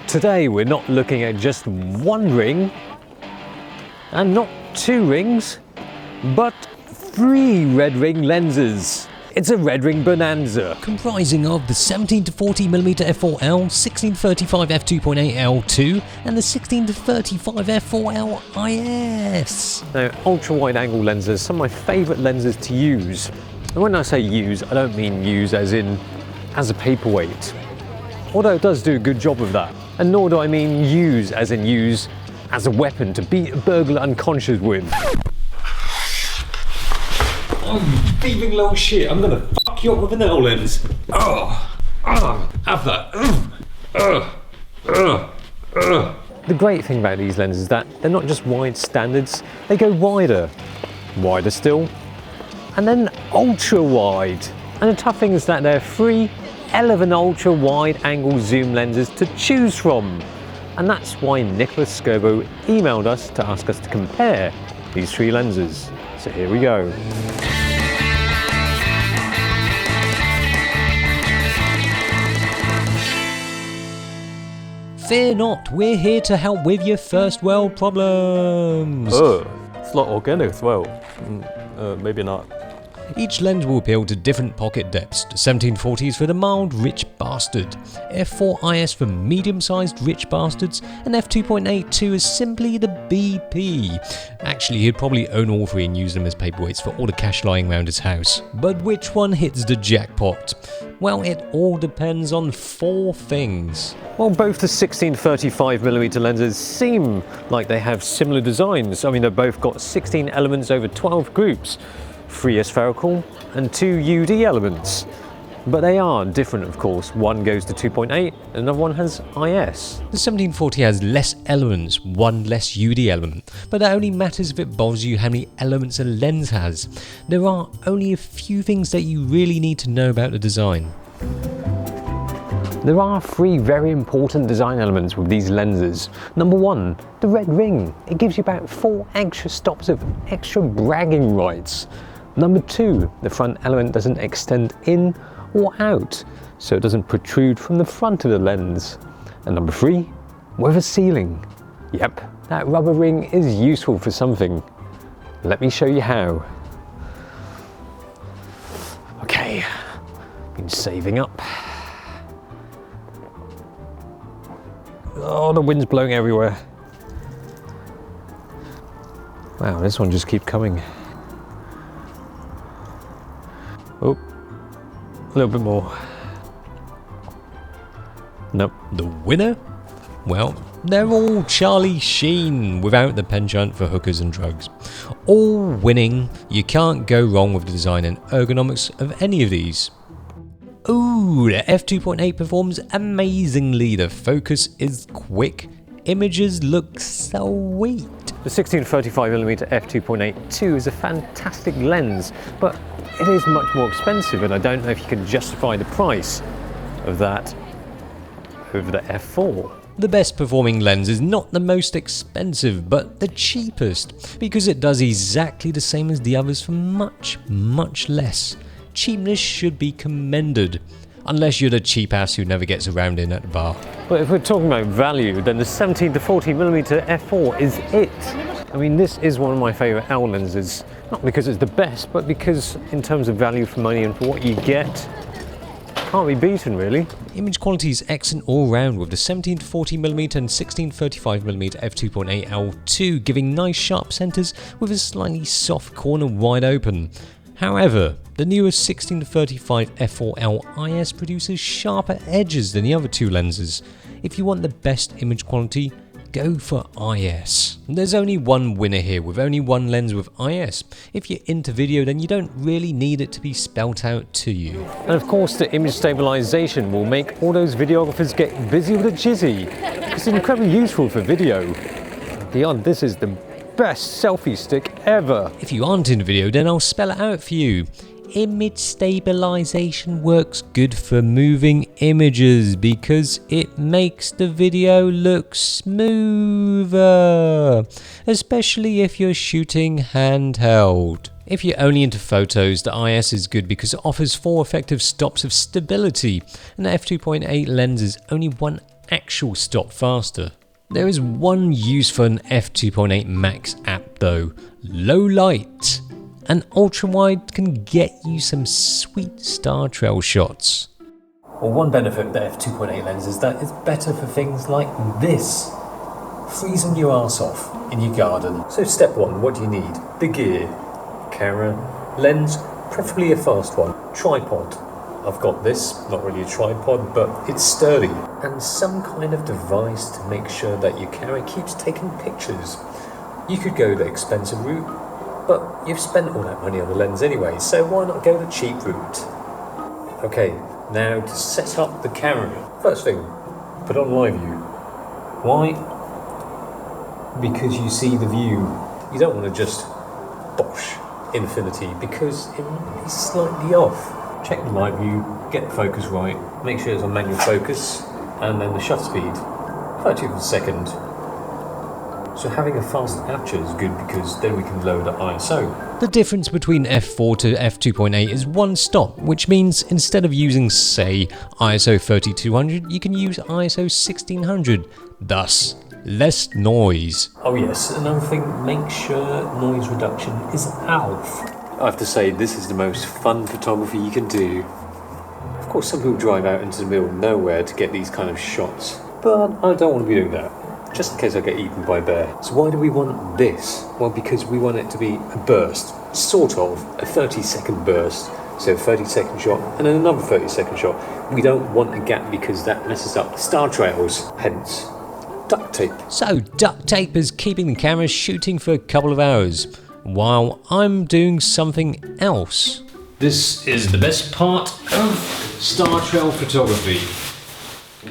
Today we're not looking at just one ring, and not two rings, but 3 red ring lenses. It's a red ring bonanza, comprising of the 17-40mm f4L, 16-35 f2.8 L2 and the 16-35 f4L IS. Now, ultra-wide angle lenses are some of my favourite lenses to use. And when I say use, I don't mean use as in as a paperweight, although it does do a good job of that. And nor do I mean use as in use as a weapon to beat a burglar unconscious with. Oh, you thieving little shit, I'm gonna fuck you up with an L lens. Have that. The great thing about these lenses is that they're not just wide standards, they go wider. Wider still. And then ultra wide. And the tough thing is that there are 3 11 ultra wide angle zoom lenses to choose from. And that's why Nicholas Scobo emailed us to ask us to compare these 3 lenses. So here we go. Fear not, we're here to help with your first world problems. It's not organic as well. Maybe not. Each lens will appeal to different pocket depths. The 1740 is for the mild, rich bastard, f4 IS for medium-sized, rich bastards, and f2.82 is simply the BP. Actually, he'd probably own all 3 and use them as paperweights for all the cash lying around his house. But which one hits the jackpot? Well, it all depends on 4 things. Well, both the 16-35mm lenses seem like they have similar designs. I mean, they've both got 16 elements over 12 groups. 3 spherical and 2 UD elements. But they are different, of course. One goes to 2.8 and another one has IS. The 1740 has less elements, 1 less UD element, but that only matters if it bothers you how many elements a lens has. There are only a few things that you really need to know about the design. There are 3 very important design elements with these lenses. Number 1, the red ring. It gives you about 4 extra stops of extra bragging rights. Number 2, the front element doesn't extend in or out, so it doesn't protrude from the front of the lens. And number 3, with a ceiling. Yep, that rubber ring is useful for something. Let me show you how. Okay, been saving up. Oh, the wind's blowing everywhere. Wow, this one just keeps coming. Oh, a little bit more. Nope. The winner? Well, they're all Charlie Sheen without the penchant for hookers and drugs. All winning, you can't go wrong with the design and ergonomics of any of these. Ooh, the f2.8 performs amazingly, the focus is quick, images look sweet. The 16-35mm f2.8 II is a fantastic lens, but it is much more expensive, and I don't know if you can justify the price of that over the f4. The best performing lens is not the most expensive, but the cheapest, because it does exactly the same as the others for much, much less. Cheapness should be commended, unless you're the cheap ass who never gets around in at the bar. But if we're talking about value, then the 17-40mm f4 is it. I mean, this is one of my favourite L lenses, not because it's the best, but because in terms of value for money and for what you get, can't be beaten really. Image quality is excellent all round, with the 17-40mm and 16-35mm f2.8 L2 giving nice sharp centres with a slightly soft corner wide open. However, the newer 16-35 f4L IS produces sharper edges than the other 2 lenses. If you want the best image quality, go for IS. There's only one winner here, with only one lens with IS. If you're into video, then you don't really need it to be spelt out to you. And of course, the image stabilization will make all those videographers get busy with a jizzy. It's incredibly useful for video. Beyond this is the best selfie stick ever. If you aren't in video, then I'll spell it out for you. Image stabilization works good for moving images because it makes the video look smoother, especially if you're shooting handheld. If you're only into photos, the IS is good because it offers 4 effective stops of stability, and the f2.8 lens is only 1 actual stop faster. There is one use for an f2.8 Max app though: low light. An ultra-wide can get you some sweet star trail shots. Well, one benefit of the f2.8 lens is that it's better for things like this. Freezing your arse off in your garden. So step one, what do you need? The gear, camera, lens, preferably a fast one, tripod. I've got this, not really a tripod, but it's sturdy. And some kind of device to make sure that your camera keeps taking pictures. You could go the expensive route, but you've spent all that money on the lens anyway, so why not go the cheap route? Okay, now to set up the camera. First thing, put on live view. Why? Because you see the view. You don't want to just bosh infinity because it might be slightly off. Check the live view, get the focus right, make sure it's on manual focus, and then the shutter speed, 30th of a second. So having a fast aperture is good because then we can lower the ISO. The difference between f4 to f2.8 is one stop, which means instead of using, say, ISO 3200, you can use ISO 1600, thus less noise. Oh yes, another thing, make sure noise reduction is ALF. I have to say, this is the most fun photography you can do. Of course, some people drive out into the middle of nowhere to get these kind of shots, but I don't want to be doing that, just in case I get eaten by a bear. So why do we want this? Well, because we want it to be a burst, sort of, a 30-second burst. So 30-second shot and then another 30-second shot. We don't want a gap because that messes up the star trails, hence duct tape. So duct tape is keeping the camera shooting for a couple of hours, while I'm doing something else. This is the best part of star trail photography.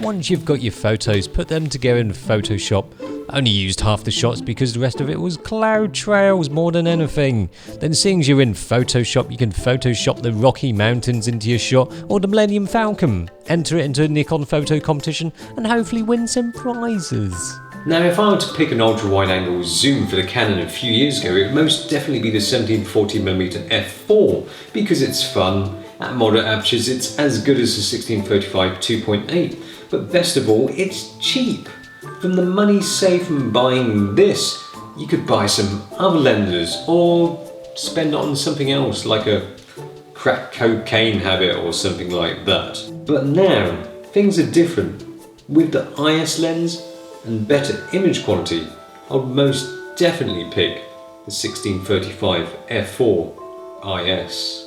Once you've got your photos, put them together in Photoshop. Only used half the shots because the rest of it was cloud trails more than anything. Then seeing as you're in Photoshop, you can Photoshop the Rocky Mountains into your shot, or the Millennium Falcon. Enter it into a Nikon photo competition and hopefully win some prizes. Now, if I were to pick an ultra-wide angle zoom for the Canon a few years ago, it would most definitely be the 1740mm f4 because it's fun. At moderate apertures, it's as good as the 1635 2.8, but best of all, it's cheap. From the money saved from buying this, you could buy some other lenses or spend it on something else like a crack cocaine habit or something like that. But now, things are different. With the IS lens and better image quality, I would most definitely pick the 1635 f4 IS.